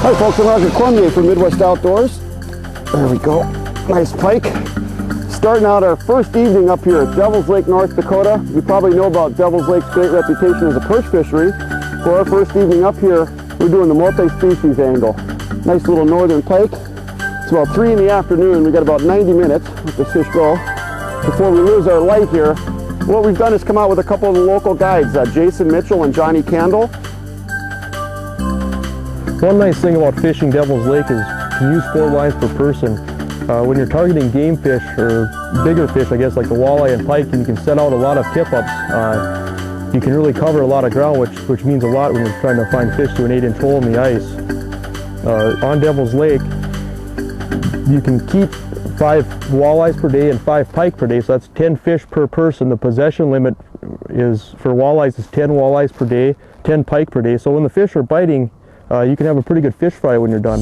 Hi folks, I'm Roger Cormier from Midwest Outdoors. There we go, nice pike. Starting out our first evening up here at Devil's Lake, North Dakota. You probably know about Devil's Lake's great reputation as a perch fishery. For our first evening up here, we're doing the multi-species angle. Nice little northern pike. It's about 3 in the afternoon. We got about 90 minutes with this fish go before we lose our light here. What we've done is come out with a couple of the local guides, Jason Mitchell and Johnnie Candle. One nice thing about fishing Devil's Lake is you can use 4 lines per person. When you're targeting game fish or bigger fish, I guess like the walleye and pike, and you can set out a lot of tip-ups. You can really cover a lot of ground, which means a lot when you're trying to find fish to an 8-inch hole in the ice. On Devil's Lake, you can keep 5 walleyes per day and 5 pike per day, so that's 10 fish per person. The possession limit is for walleyes is 10 walleyes per day, 10 pike per day. So when the fish are biting, you can have a pretty good fish fry when you're done.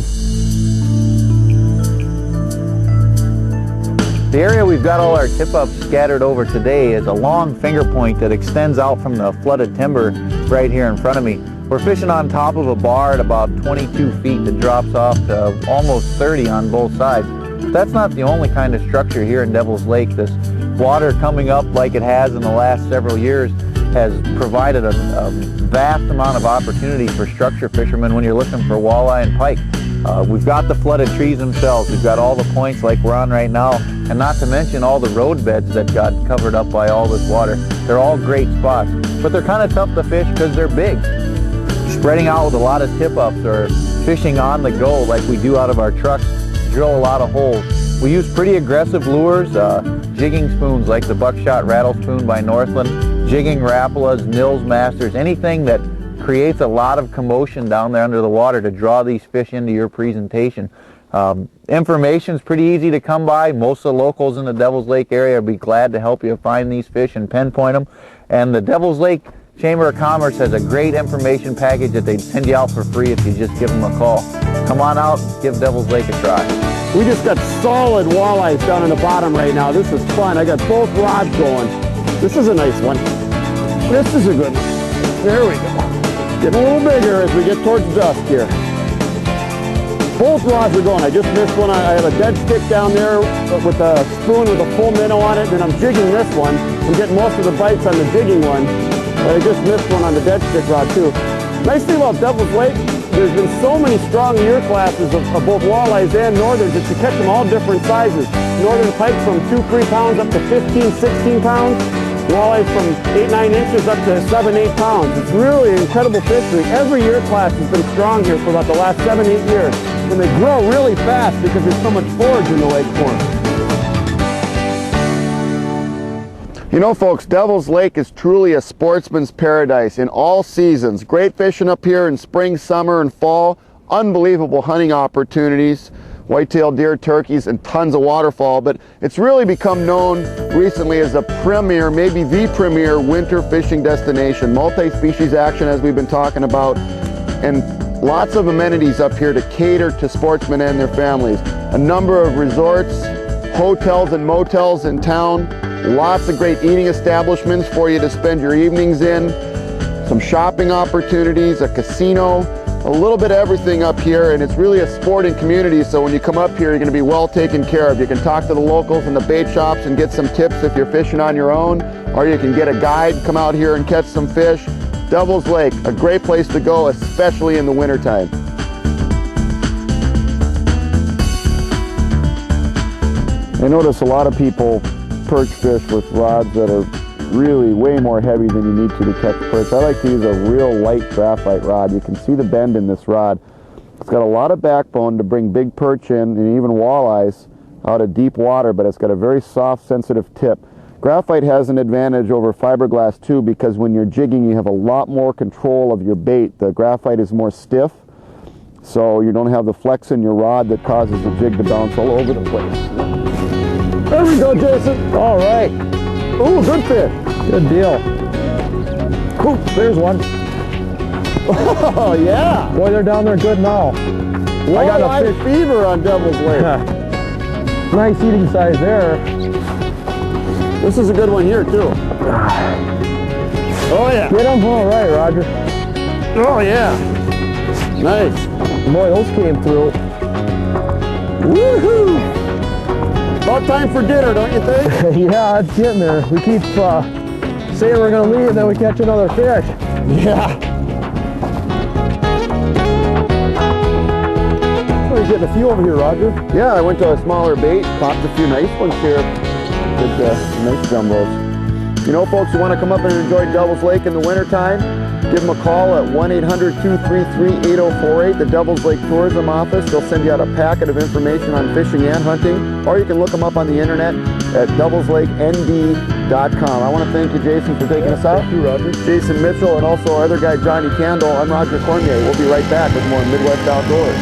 The area we've got all our tip-ups scattered over today is a long finger point that extends out from the flooded timber right here in front of me. We're fishing on top of a bar at about 22 feet that drops off to almost 30 on both sides. But that's not the only kind of structure here in Devil's Lake. This water coming up like it has in the last several years has provided a vast amount of opportunity for structure fishermen when you're looking for walleye and pike. We've got the flooded trees themselves, we've got all the points like we're on right now, and not to mention all the road beds that got covered up by all this water. They're all great spots, but they're kind of tough to fish because they're big. Spreading out with a lot of tip-ups or fishing on the go like we do out of our trucks, drill a lot of holes. We use pretty aggressive lures, jigging spoons like the Buckshot Rattle Spoon by Northland, jigging Rapalas, Nils Masters, anything that creates a lot of commotion down there under the water to draw these fish into your presentation. Information's pretty easy to come by. Most of the locals in the Devil's Lake area will be glad to help you find these fish and pinpoint them. And the Devil's Lake Chamber of Commerce has a great information package that they'd send you out for free if you just give them a call. Come on out, give Devil's Lake a try. We just got solid walleyes down in the bottom right now. This is fun. I got both rods going. This is a nice one. This is a good one. There we go. Getting a little bigger as we get towards dusk here. Both rods are going. I just missed one. I have a dead stick down there with a spoon with a full minnow on it, and I'm jigging this one. I'm getting most of the bites on the jigging one, but I just missed one on the dead stick rod too. Nice thing about Devil's Lake, there's been so many strong year classes of both walleyes and northerns that you catch them all different sizes. Northern pike from 2-3 pounds up to 15-16 pounds. Walleyes from 8-9 inches up to 7-8 pounds. It's really an incredible fishery. Every year class has been strong here for about the last 7-8 years. And they grow really fast because there's so much forage in the lake for them. You know folks, Devil's Lake is truly a sportsman's paradise in all seasons. Great fishing up here in spring, summer, and fall. Unbelievable hunting opportunities. White-tailed deer, turkeys, and tons of waterfowl, but it's really become known recently as a premier, maybe the premier winter fishing destination. Multi-species action, as we've been talking about, and lots of amenities up here to cater to sportsmen and their families. A number of resorts, hotels and motels in town, lots of great eating establishments for you to spend your evenings in, some shopping opportunities, a casino, a little bit of everything up here, and it's really a sporting community, so when you come up here you're going to be well taken care of. You can talk to the locals in the bait shops and get some tips if you're fishing on your own, or you can get a guide, come out here and catch some fish. Devil's Lake, a great place to go, especially in the wintertime. I notice a lot of people perch fish with rods that are really way more heavy than you need to catch perch. I like to use a real light graphite rod. You can see the bend in this rod. It's got a lot of backbone to bring big perch in and even walleyes out of deep water, but it's got a very soft, sensitive tip. Graphite has an advantage over fiberglass too, because when you're jigging you have a lot more control of your bait. The graphite is more stiff, so you don't have the flex in your rod that causes the jig to bounce all over the place. There we go, Jason. All right. Ooh, good fish. Good deal. Ooh, there's one. Oh, yeah. Boy, they're down there good now. I got a fish fever on Devil's Lake. Nice eating size there. This is a good one here, too. Oh, yeah. Get him. All right, Roger. Oh, yeah. Nice. Boy, those came through. Woohoo! About time for dinner, don't you think? Yeah, it's getting there. We keep saying we're going to leave, then we catch another fish. Yeah. Oh, you're getting a few over here, Roger. Yeah, I went to a smaller bait, caught a few nice ones here. Good, nice jumbos. You know, folks, you want to come up and enjoy Devil's Lake in the wintertime? Give them a call at 1-800-233-8048, the Devil's Lake Tourism Office. They'll send you out a packet of information on fishing and hunting, or you can look them up on the internet at devilslakend.com. I want to thank you, Jason, for taking us out. Thank you, Roger. Jason Mitchell, and also our other guy, Johnny Candle. I'm Roger Cormier. We'll be right back with more Midwest Outdoors.